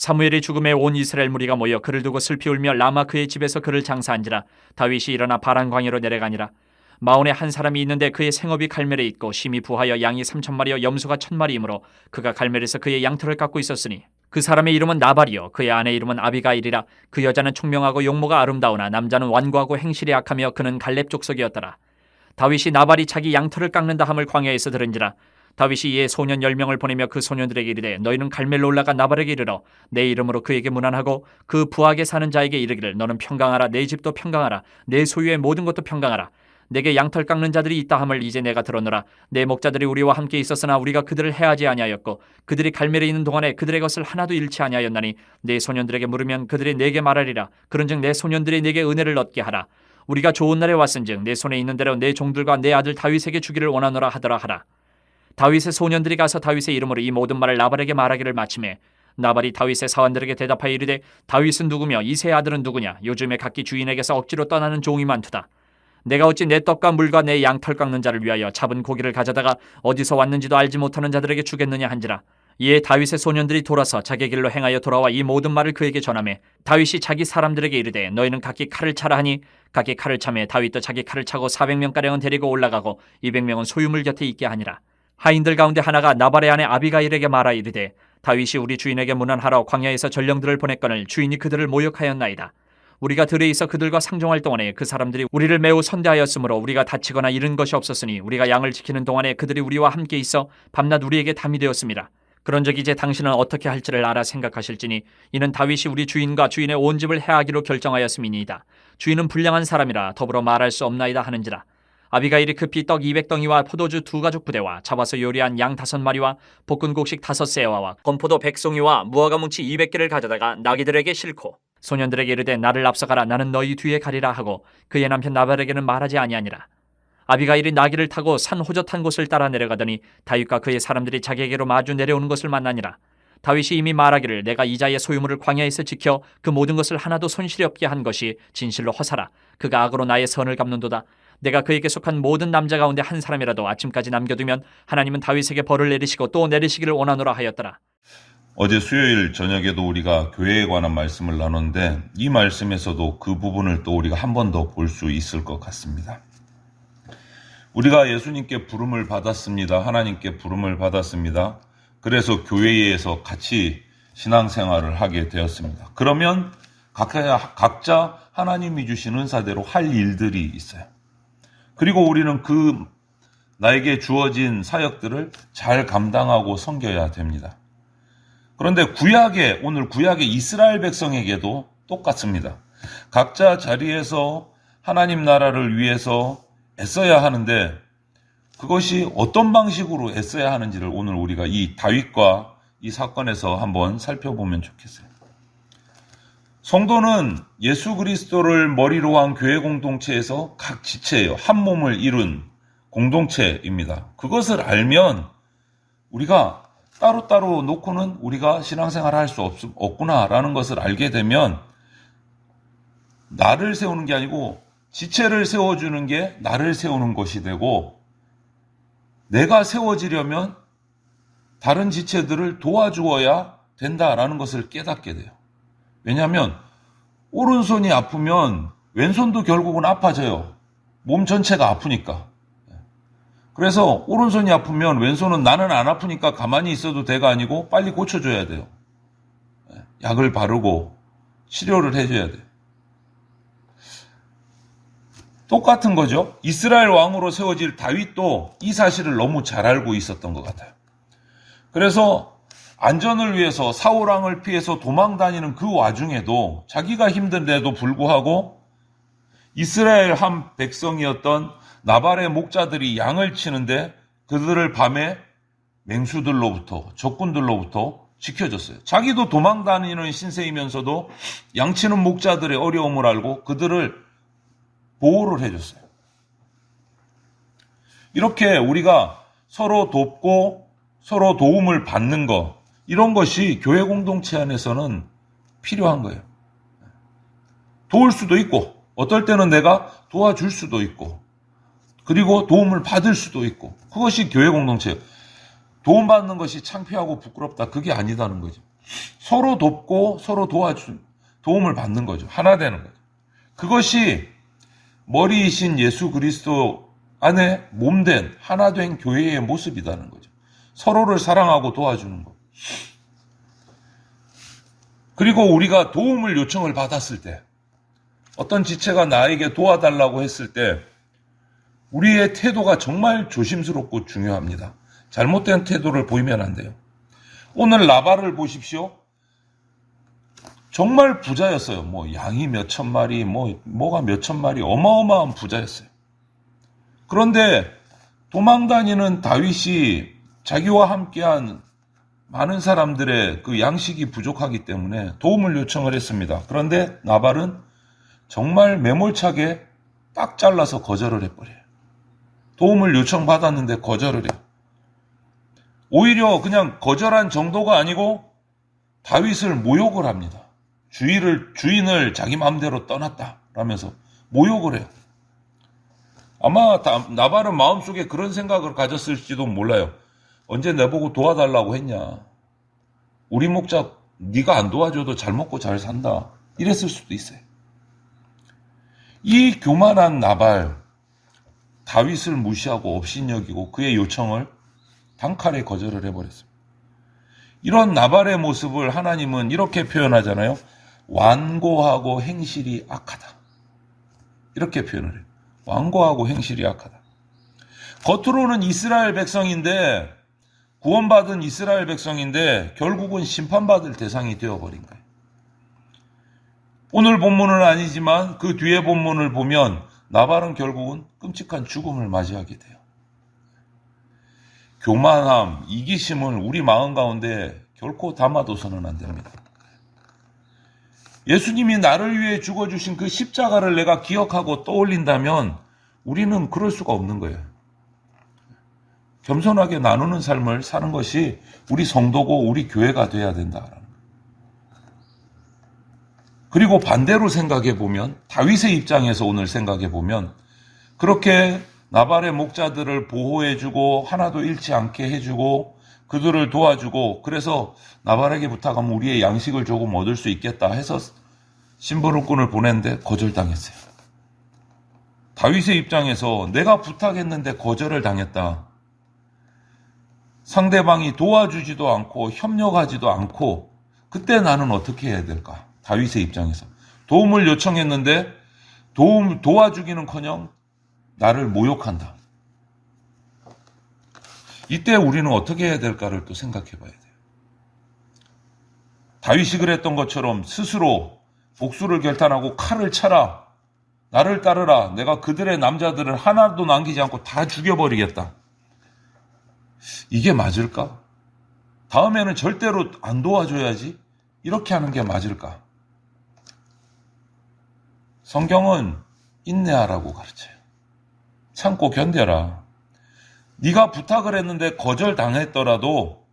사무엘의 죽음에 온 이스라엘 무리가 모여 그를 두고 슬피 울며 라마 그의 집에서 그를 장사한지라. 다윗이 일어나 바란 광야로 내려가니라. 마온에 한 사람이 있는데 그의 생업이 갈멜에 있고 심히 부하여 양이 3,000마리여 염소가 1,000마리이므로 그가 갈멜에서 그의 양털을 깎고 있었으니 그 사람의 이름은 나발이요 그의 아내 이름은 아비가일이라. 그 여자는 총명하고 용모가 아름다우나 남자는 완고하고 행실이 악하며 그는 갈렙 족속이었더라. 다윗이 나발이 자기 양털을 깎는다 함을 광야에서 들은지라. 다윗이 이에 소년 10명을 보내며 그 소년들에게 이르되 너희는 갈멜로 올라가 나발에게 이르러 내 이름으로 그에게 문안하고 그 부하게 사는 자에게 이르기를 너는 평강하라. 내 집도 평강하라. 내 소유의 모든 것도 평강하라. 내게 양털 깎는 자들이 있다 함을 이제 내가 들었노라. 내 목자들이 우리와 함께 있었으나 우리가 그들을 해하지 아니하였고 그들이 갈멜에 있는 동안에 그들의 것을 하나도 잃지 아니하였나니 내 소년들에게 물으면 그들이 내게 말하리라. 그런즉 내 소년들이 내게 은혜를 얻게 하라. 우리가 좋은 날에 왔은즉 내 손에 있는 대로 내 종들과 내 아들 다윗에게 주기를 원하노라 하더라 하라. 다윗의 소년들이 가서 다윗의 이름으로 이 모든 말을 나발에게 말하기를 마치매 나발이 다윗의 사원들에게 대답하여 이르되 다윗은 누구며 이새의 아들은 누구냐. 요즘에 각기 주인에게서 억지로 떠나는 종이 많도다. 내가 어찌 내 떡과 물과 내 양털 깎는 자를 위하여 잡은 고기를 가져다가 어디서 왔는지도 알지 못하는 자들에게 주겠느냐 한지라. 이에 다윗의 소년들이 돌아서 자기 길로 행하여 돌아와 이 모든 말을 그에게 전하매 다윗이 자기 사람들에게 이르되 너희는 각기 칼을 차라 하니 각기 칼을 차매 다윗도 자기 칼을 차고 400명가량은 데리고 올라가고 200명은 소유물 곁에 있게 하니라. 하인들 가운데 하나가 나발의 아내 아비가일에게 말하 이르되 다윗이 우리 주인에게 문안하러 광야에서 전령들을 보냈거늘 주인이 그들을 모욕하였나이다. 우리가 들에 있어 그들과 상종할 동안에 그 사람들이 우리를 매우 선대하였으므로 우리가 다치거나 잃은 것이 없었으니 우리가 양을 지키는 동안에 그들이 우리와 함께 있어 밤낮 우리에게 담이 되었습니다. 그런즉 이제 당신은 어떻게 할지를 알아 생각하실지니 이는 다윗이 우리 주인과 주인의 온 집을 해하기로 결정하였음이니이다. 주인은 불량한 사람이라 더불어 말할 수 없나이다 하는지라. 아비가일이 급히 떡 200덩이와 포도주 2가죽 부대와 잡아서 요리한 양 5마리와 볶은 곡식 5세와와 건포도 100송이와 무화과 뭉치 200개를 가져다가 나귀들에게 싣고 소년들에게 이르되 나를 앞서가라. 나는 너희 뒤에 가리라 하고 그의 남편 나발에게는 말하지 아니하니라. 아비가일이 나귀를 타고 산 호젓한 곳을 따라 내려가더니 다윗과 그의 사람들이 자기에게로 마주 내려오는 것을 만나니라. 다윗이 이미 말하기를 내가 이자의 소유물을 광야에서 지켜 그 모든 것을 하나도 손실이 없게 한 것이 진실로 허사라. 그가 악으로 나의 선을 갚는도다. 내가 그에게 속한 모든 남자 가운데 한 사람이라도 아침까지 남겨두면 하나님은 다윗에게 벌을 내리시고 또 내리시기를 원하노라 하였더라. 어제 수요일 저녁에도 우리가 교회에 관한 말씀을 나눴는데 이 말씀에서도 그 부분을 또 우리가 한 번 더 볼 수 있을 것 같습니다. 우리가 예수님께 부름을 받았습니다. 하나님께 부름을 받았습니다. 그래서 교회에서 같이 신앙생활을 하게 되었습니다. 그러면 각자 하나님이 주신 은사대로 할 일들이 있어요. 그리고 우리는 그 나에게 주어진 사역들을 잘 감당하고 섬겨야 됩니다. 그런데 오늘 구약의 이스라엘 백성에게도 똑같습니다. 각자 자리에서 하나님 나라를 위해서 애써야 하는데 그것이 어떤 방식으로 애써야 하는지를 오늘 우리가 이 다윗과 이 사건에서 한번 살펴보면 좋겠어요. 성도는 예수 그리스도를 머리로 한 교회 공동체에서 각 지체예요. 한 몸을 이룬 공동체입니다. 그것을 알면 우리가 따로따로 놓고는 우리가 신앙생활을 할 수 없구나라는 것을 알게 되면 나를 세우는 게 아니고 지체를 세워주는 게 나를 세우는 것이 되고 내가 세워지려면 다른 지체들을 도와주어야 된다라는 것을 깨닫게 돼요. 왜냐하면 오른손이 아프면 왼손도 결국은 아파져요. 몸 전체가 아프니까. 그래서 오른손이 아프면 왼손은 나는 안 아프니까 가만히 있어도 돼가 아니고 빨리 고쳐줘야 돼요. 약을 바르고 치료를 해줘야 돼요. 똑같은 거죠. 이스라엘 왕으로 세워질 다윗도 이 사실을 너무 잘 알고 있었던 것 같아요. 그래서 안전을 위해서 사울 왕을 피해서 도망다니는 그 와중에도 자기가 힘든데도 불구하고 이스라엘 한 백성이었던 나발의 목자들이 양을 치는데 그들을 밤에 맹수들로부터 적군들로부터 지켜줬어요. 자기도 도망다니는 신세이면서도 양치는 목자들의 어려움을 알고 그들을 보호를 해줬어요. 이렇게 우리가 서로 돕고 서로 도움을 받는 것, 이런 것이 교회 공동체 안에서는 필요한 거예요. 도울 수도 있고 어떨 때는 내가 도와줄 수도 있고 그리고 도움을 받을 수도 있고 그것이 교회 공동체예요. 도움받는 것이 창피하고 부끄럽다. 그게 아니다는 거죠. 서로 돕고 서로 도움을 받는 거죠. 하나 되는 거죠. 그것이 머리이신 예수 그리스도 안에 몸된 하나 된 교회의 모습이라는 거죠. 서로를 사랑하고 도와주는 것. 그리고 우리가 도움을 요청을 받았을 때, 어떤 지체가 나에게 도와달라고 했을 때 우리의 태도가 정말 조심스럽고 중요합니다. 잘못된 태도를 보이면 안 돼요. 오늘 나발을 보십시오. 정말 부자였어요. 양이 몇천 마리, 뭐가 몇천 마리, 어마어마한 부자였어요. 그런데 도망다니는 다윗이 자기와 함께한 많은 사람들의 그 양식이 부족하기 때문에 도움을 요청을 했습니다. 그런데 나발은 정말 매몰차게 딱 잘라서 거절을 해버려요. 도움을 요청받았는데 거절을 해요. 오히려 그냥 거절한 정도가 아니고 다윗을 모욕을 합니다. 주인을 자기 마음대로 떠났다 라면서 모욕을 해요. 아마 나발은 마음속에 그런 생각을 가졌을지도 몰라요. 언제 내보고 도와달라고 했냐. 우리 목자 네가 안 도와줘도 잘 먹고 잘 산다. 이랬을 수도 있어요. 이 교만한 나발, 다윗을 무시하고 업신여기고 그의 요청을 단칼에 거절을 해버렸습니다. 이런 나발의 모습을 하나님은 이렇게 표현하잖아요. 완고하고 행실이 악하다. 이렇게 표현을 해요. 완고하고 행실이 악하다. 겉으로는 이스라엘 백성인데, 구원받은 이스라엘 백성인데 결국은 심판받을 대상이 되어버린 거예요. 오늘 본문은 아니지만 그 뒤에 본문을 보면 나발은 결국은 끔찍한 죽음을 맞이하게 돼요. 교만함, 이기심을 우리 마음 가운데 결코 담아둬서는 안 됩니다. 예수님이 나를 위해 죽어주신 그 십자가를 내가 기억하고 떠올린다면 우리는 그럴 수가 없는 거예요. 겸손하게 나누는 삶을 사는 것이 우리 성도고 우리 교회가 돼야 된다라는 거예요. 그리고 반대로 생각해 보면, 다윗의 입장에서 오늘 생각해 보면 그렇게 나발의 목자들을 보호해주고 하나도 잃지 않게 해주고 그들을 도와주고, 그래서 나발에게 부탁하면 우리의 양식을 조금 얻을 수 있겠다 해서 심부름꾼을 보냈는데 거절당했어요. 다윗의 입장에서 내가 부탁했는데 거절을 당했다. 상대방이 도와주지도 않고 협력하지도 않고, 그때 나는 어떻게 해야 될까? 다윗의 입장에서 도움을 요청했는데 도와주기는커녕 나를 모욕한다. 이때 우리는 어떻게 해야 될까를 또 생각해 봐야 돼요. 다윗이 그랬던 것처럼 스스로 복수를 결단하고 칼을 차라, 나를 따르라, 내가 그들의 남자들을 하나도 남기지 않고 다 죽여버리겠다. 이게 맞을까? 다음에는 절대로 안 도와줘야지, 이렇게 하는 게 맞을까? 성경은 인내하라고 가르쳐요. 참고 견뎌라. 네가 부탁을 했는데 거절당했더라도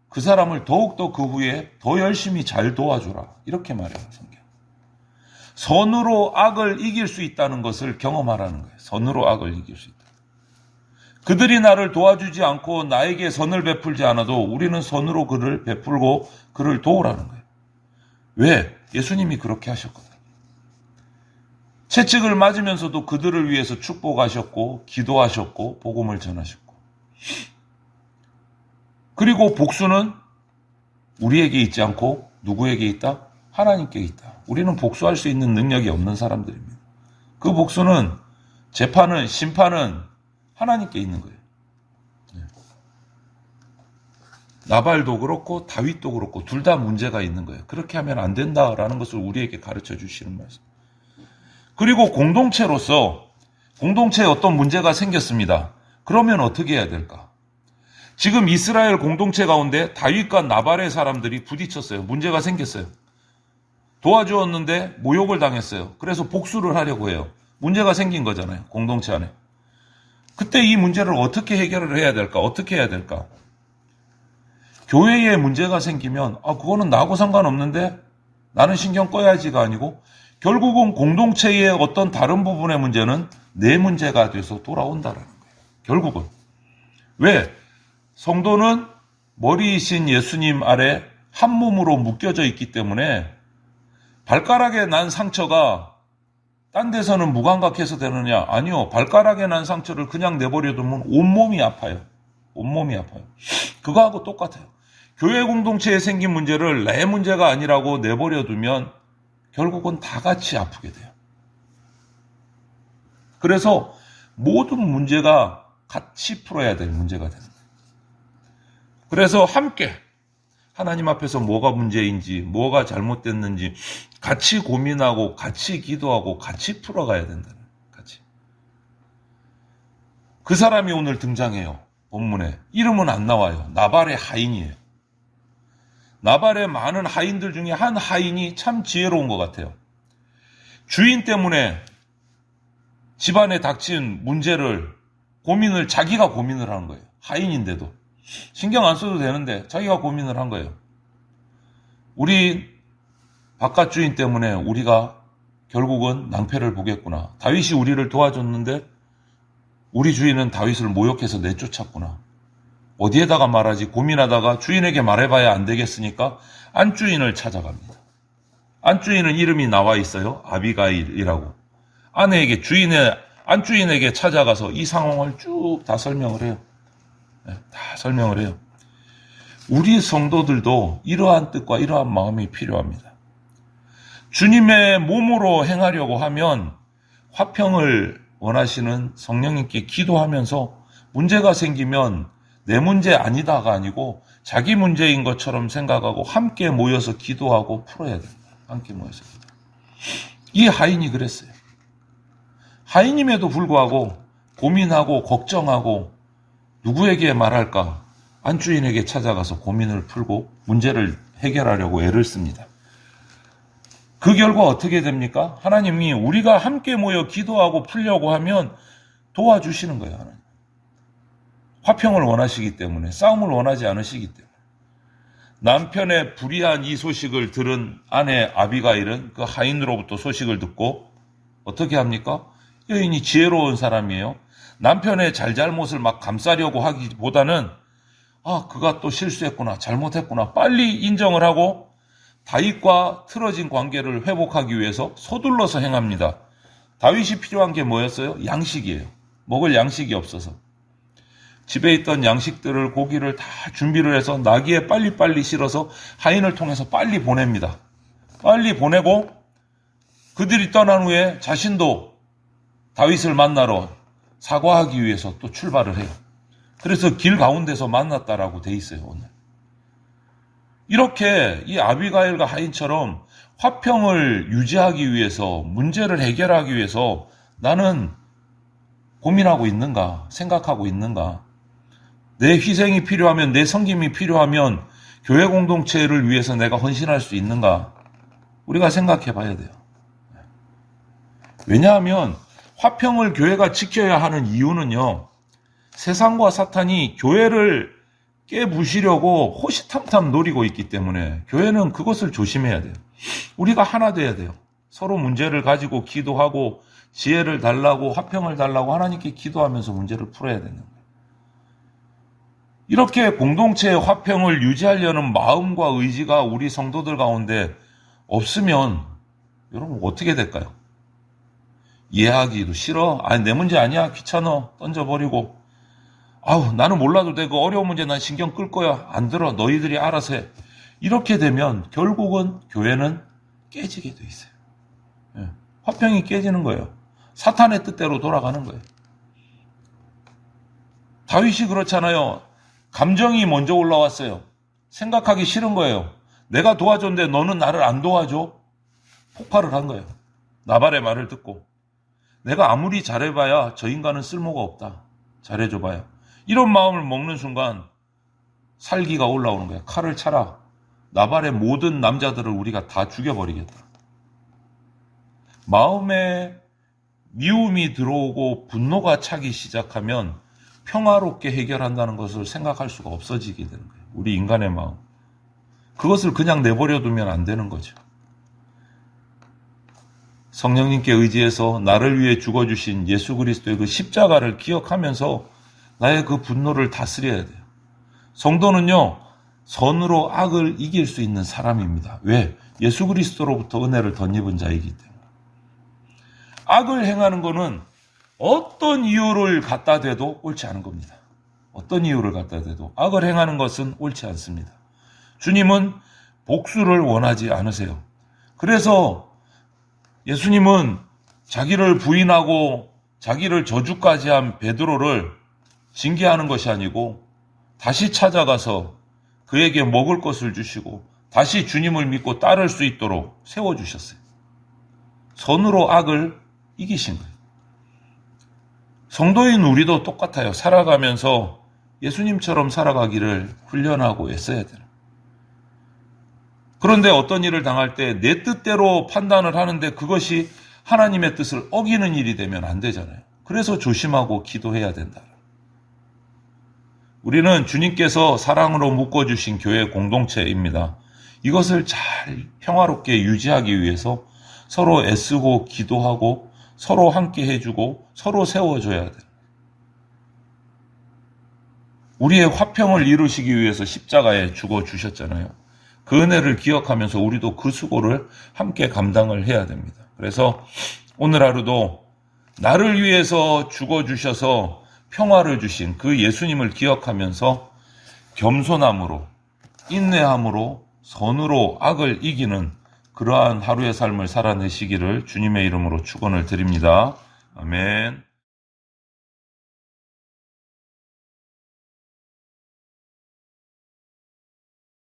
그 사람을 더욱더 그 후에 더 열심히 잘 도와주라. 이렇게 말해요, 성경. 선으로 악을 이길 수 있다는 것을 경험하라는 거예요. 선으로 악을 이길 수 있다. 그들이 나를 도와주지 않고 나에게 선을 베풀지 않아도 우리는 선으로 그를 베풀고 그를 도우라는 거예요. 왜? 예수님이 그렇게 하셨거든요. 채찍을 맞으면서도 그들을 위해서 축복하셨고 기도하셨고 복음을 전하셨고, 그리고 복수는 우리에게 있지 않고 누구에게 있다? 하나님께 있다. 우리는 복수할 수 있는 능력이 없는 사람들입니다. 그 복수는, 재판은, 심판은 하나님께 있는 거예요. 나발도 그렇고 다윗도 그렇고 둘 다 문제가 있는 거예요. 그렇게 하면 안 된다라는 것을 우리에게 가르쳐 주시는 말씀. 그리고 공동체로서 공동체에 어떤 문제가 생겼습니다. 그러면 어떻게 해야 될까? 지금 이스라엘 공동체 가운데 다윗과 나발의 사람들이 부딪혔어요. 문제가 생겼어요. 도와주었는데 모욕을 당했어요. 그래서 복수를 하려고 해요. 문제가 생긴 거잖아요, 공동체 안에. 그때 이 문제를 어떻게 해결을 해야 될까? 어떻게 해야 될까? 교회에 문제가 생기면 그거는 나하고 상관없는데 나는 신경 꺼야지가 아니고, 결국은 공동체의 어떤 다른 부분의 문제는 내 문제가 돼서 돌아온다라는 거예요. 결국은. 왜? 성도는 머리이신 예수님 아래 한 몸으로 묶여져 있기 때문에 발가락에 난 상처가 딴 데서는 무감각해서 되느냐? 아니요. 발가락에 난 상처를 그냥 내버려 두면 온몸이 아파요. 온몸이 아파요. 그거하고 똑같아요. 교회 공동체에 생긴 문제를 내 문제가 아니라고 내버려 두면 결국은 다 같이 아프게 돼요. 그래서 모든 문제가 같이 풀어야 될 문제가 되는 거예요. 그래서 함께 하나님 앞에서 뭐가 문제인지, 뭐가 잘못됐는지 같이 고민하고 같이 기도하고 같이 풀어가야 된다는 거예요. 같이. 그 사람이 오늘 등장해요. 본문에. 이름은 안 나와요. 나발의 하인이에요. 나발의 많은 하인들 중에 한 하인이 참 지혜로운 것 같아요. 주인 때문에 집안에 닥친 문제를 자기가 고민을 하는 거예요. 하인인데도. 신경 안 써도 되는데 자기가 고민을 한 거예요. 우리 바깥 주인 때문에 우리가 결국은 낭패를 보겠구나. 다윗이 우리를 도와줬는데 우리 주인은 다윗을 모욕해서 내쫓았구나. 어디에다가 말하지 고민하다가 주인에게 말해봐야 안 되겠으니까 안주인을 찾아갑니다. 안주인은 이름이 나와 있어요. 아비가일이라고. 안주인에게 찾아가서 이 상황을 쭉 다 설명을 해요. 다 설명을 해요. 우리 성도들도 이러한 뜻과 이러한 마음이 필요합니다. 주님의 몸으로 행하려고 하면 화평을 원하시는 성령님께 기도하면서 문제가 생기면 내 문제 아니다가 아니고 자기 문제인 것처럼 생각하고 함께 모여서 기도하고 풀어야 됩니다. 함께 모여서 기도. 이 하인이 그랬어요. 하인임에도 불구하고 고민하고 걱정하고 누구에게 말할까? 안주인에게 찾아가서 고민을 풀고 문제를 해결하려고 애를 씁니다. 그 결과 어떻게 됩니까? 하나님이 우리가 함께 모여 기도하고 풀려고 하면 도와주시는 거예요. 하나님. 화평을 원하시기 때문에, 싸움을 원하지 않으시기 때문에. 남편의 불의한 이 소식을 들은 아내 아비가일은 그 하인으로부터 소식을 듣고 어떻게 합니까? 여인이 지혜로운 사람이에요. 남편의 잘잘못을 막 감싸려고 하기보다는 그가 또 실수했구나, 잘못했구나 빨리 인정을 하고 다윗과 틀어진 관계를 회복하기 위해서 서둘러서 행합니다. 다윗이 필요한 게 뭐였어요? 양식이에요. 먹을 양식이 없어서. 집에 있던 양식들을 고기를 다 준비를 해서 나귀에 빨리빨리 실어서 하인을 통해서 빨리 보냅니다. 빨리 보내고 그들이 떠난 후에 자신도 다윗을 만나러 사과하기 위해서 또 출발을 해요. 그래서 길 가운데서 만났다라고 돼 있어요, 오늘. 이렇게 이 아비가일과 하인처럼 화평을 유지하기 위해서, 문제를 해결하기 위해서 나는 고민하고 있는가, 생각하고 있는가, 내 희생이 필요하면, 내 섬김이 필요하면 교회 공동체를 위해서 내가 헌신할 수 있는가, 우리가 생각해 봐야 돼요. 왜냐하면 화평을 교회가 지켜야 하는 이유는요, 세상과 사탄이 교회를 깨부시려고 호시탐탐 노리고 있기 때문에 교회는 그것을 조심해야 돼요. 우리가 하나 돼야 돼요. 서로 문제를 가지고 기도하고 지혜를 달라고, 화평을 달라고 하나님께 기도하면서 문제를 풀어야 되는 거예요. 이렇게 공동체의 화평을 유지하려는 마음과 의지가 우리 성도들 가운데 없으면 여러분 어떻게 될까요? 이해하기도 싫어. 내 문제 아니야. 귀찮아. 던져버리고. 나는 몰라도 돼. 그 어려운 문제 난 신경 끌 거야. 안 들어. 너희들이 알아서 해. 이렇게 되면 결국은 교회는 깨지게 돼 있어요. 화평이 깨지는 거예요. 사탄의 뜻대로 돌아가는 거예요. 다윗이 그렇잖아요. 감정이 먼저 올라왔어요. 생각하기 싫은 거예요. 내가 도와줬는데 너는 나를 안 도와줘? 폭발을 한 거예요. 나발의 말을 듣고. 내가 아무리 잘해봐야 저 인간은 쓸모가 없다. 잘해줘봐야. 이런 마음을 먹는 순간 살기가 올라오는 거야. 칼을 차라. 나발의 모든 남자들을 우리가 다 죽여버리겠다. 마음에 미움이 들어오고 분노가 차기 시작하면 평화롭게 해결한다는 것을 생각할 수가 없어지게 되는 거예요. 우리 인간의 마음. 그것을 그냥 내버려 두면 안 되는 거죠. 성령님께 의지해서 나를 위해 죽어주신 예수 그리스도의 그 십자가를 기억하면서 나의 그 분노를 다스려야 돼요. 성도는요, 선으로 악을 이길 수 있는 사람입니다. 왜? 예수 그리스도로부터 은혜를 덧입은 자이기 때문에. 악을 행하는 것은 어떤 이유를 갖다 대도 옳지 않은 겁니다. 어떤 이유를 갖다 대도 악을 행하는 것은 옳지 않습니다. 주님은 복수를 원하지 않으세요. 그래서 예수님은 자기를 부인하고 자기를 저주까지 한 베드로를 징계하는 것이 아니고 다시 찾아가서 그에게 먹을 것을 주시고 다시 주님을 믿고 따를 수 있도록 세워주셨어요. 선으로 악을 이기신 거예요. 성도인 우리도 똑같아요. 살아가면서 예수님처럼 살아가기를 훈련하고 애써야 돼요. 그런데 어떤 일을 당할 때 내 뜻대로 판단을 하는데 그것이 하나님의 뜻을 어기는 일이 되면 안 되잖아요. 그래서 조심하고 기도해야 된다. 우리는 주님께서 사랑으로 묶어주신 교회 공동체입니다. 이것을 잘 평화롭게 유지하기 위해서 서로 애쓰고 기도하고 서로 함께 해주고 서로 세워줘야 돼요. 우리의 화평을 이루시기 위해서 십자가에 죽어주셨잖아요. 그 은혜를 기억하면서 우리도 그 수고를 함께 감당을 해야 됩니다. 그래서 오늘 하루도 나를 위해서 죽어주셔서 평화를 주신 그 예수님을 기억하면서 겸손함으로, 인내함으로, 선으로 악을 이기는 그러한 하루의 삶을 살아내시기를 주님의 이름으로 축원을 드립니다. 아멘.